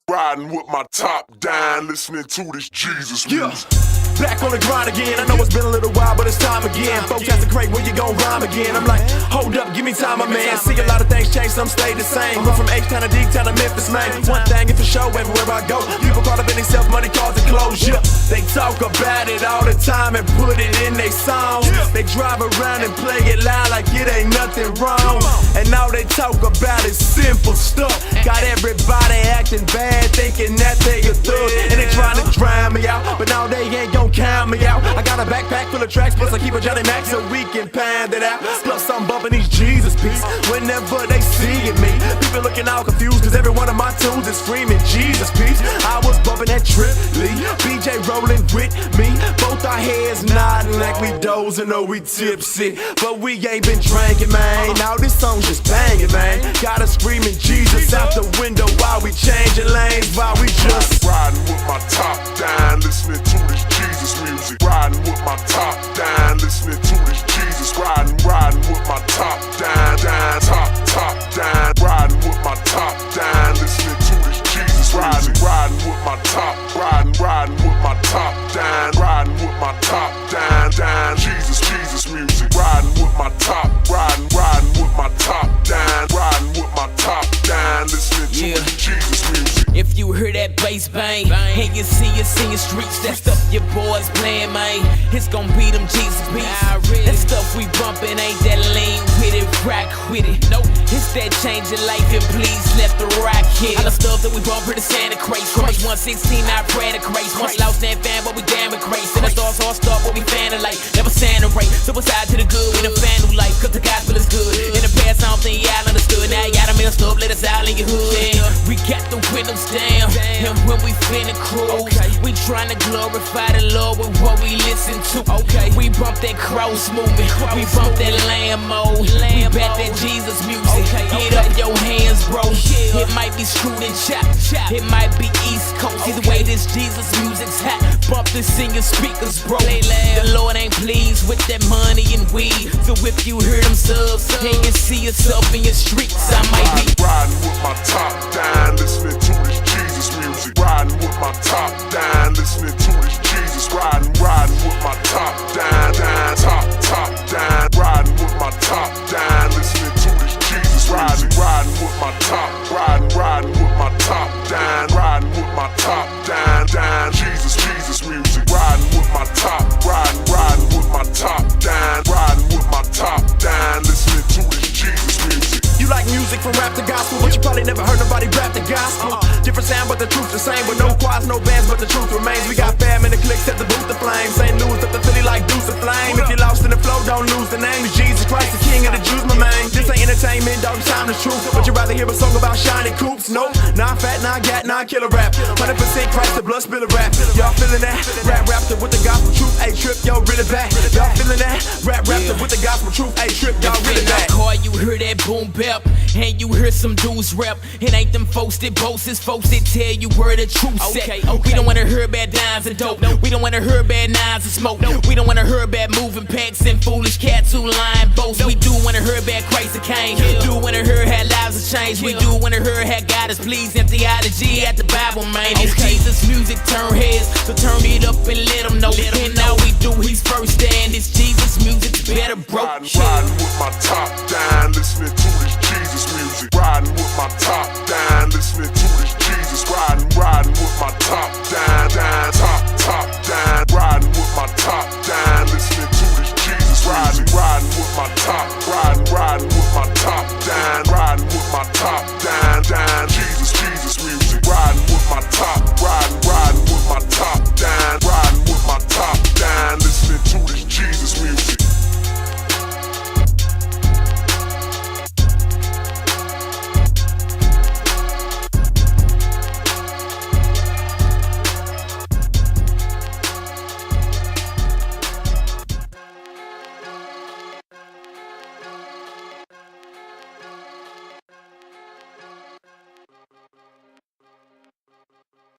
Riding with my top down, listening to this Jesus music. Back on the grind again. I know it's been a little while, but it's time again. Folks ask the crate, when you gon' rhyme again? I'm like, hold up, give me time, my man. See a lot of things change, some stay the same. Went from H-Town to D-Town to Memphis, man. One thing is for sure, everywhere I go, people caught up in themselves, money, cars, and clothes. Yeah, they talk about it all the time and put it in their songs. They drive around and play it loud like it ain't nothing wrong. And all they talk about is simple stuff. Got everybody acting bad, thinking that they a thug, and they trying to drown me out, but now they ain't gon' count me out. I got a backpack full of tracks, plus I keep a Johnny Mac so we can pound it out. Plus I'm bumping these Jesus beats whenever they see me. People looking all confused, cause every one of my tunes is screaming Jesus peace. I was bumping that Trip Lee, BJ rolling with me, both our heads nodding like we dozing or we tipsy, but we ain't been drinking, man. Now this song's just banging, man. Got us screaming Jesus out the window while we changing lanes, while we just riding with my top down, listening to this Jesus music. Riding with my top down, listening to this Jesus. Riding with my top down, top down. Riding with my top down, listening to this Jesus. Riding with my top, riding with my top down, riding with my top down. Jesus music. Riding with my top, riding with my top down, riding with my top down, listening to this Jesus music. If you hear that bass bang, and you see us in your streets, that stuff your boys playing, man. It's gon' be them Jesus beats. That stuff we bumpin' ain't that lean with it, rock with it. Nope, it's that change your life and please let the rock hit. All the stuff that we bump for the Santa craze. Romans 1:16, I pray the grace. Once lost and fan, but we damn it crazy. And the stars all start, but we fanning like never Santa rate. Suicide to the good, we done fan new life, cause the gospel is good. In the past, I don't think y'all understood. Now y'all done messed up, let us out in your hood. And we got the windows down, and when we finna cruise, we tryna glorify the Lord with what we listen to. We bump that cross movement, we bump that Lambo, we back that Jesus music. Get up your hands, bro. It might be screwed and chopped, it might be East Coast. Either way, this Jesus music's hot. Bump this in your speakers, bro. The Lord ain't pleased with that money and weed, so if you hear them subs and you see yourself in your streets, I might be riding with my top down, listening to this Jesus music. Riding with my top down, listening to this Jesus. Riding with my top down, top down. Riding with my top down, listening to this Jesus. Riding with my top, riding with my top down, riding with my top down. Jesus music. Riding with my top, riding with my top down, riding with my top down, listening to this Jesus music. You like music from rap to gospel, but you probably never heard nobody rap the gospel. Different sound, but the truth's the same. With no choirs, no bands, but the truth remains. We got fam in the clicks at the booth, the flames. St. Louis up the Philly like Deuce of Flame. If you're lost in the flow, don't lose the name. It's Jesus Christ, the King of the Jews, my man. This ain't entertainment, dog, it's time to truth. But you rather hear a song about shiny coops? Nope, non-fat, non-gat, non-killer rap. 100% Christ, the blood spiller rap. Y'all feeling that? Rap raptor with the gospel truth. Hey, Trip, y'all really bad. Y'all feeling that? Rap raptor with the gospel truth. Hey, Trip, y'all really bad. Car, you hear that boom bap, and you hear some dudes rap. It ain't them folks that boast, it's folks that tell you where the truth set. We don't wanna hear bad dimes and dope. We don't wanna hear bad nines and smoke. We don't wanna hear bad moving packs and foolish cats who lying boast. We do wanna hear bad Christ that came. Do wanna hear how lives have changed. We do wanna hear how God is pleased and theology at the Bible, man. It's Jesus music, turn heads, so turn it up and let them know. And all we do, he's first, and it's Jesus music's better, bro. Riding with my top down, listening to this Jesus music. Riding with my top down, listening to this Jesus.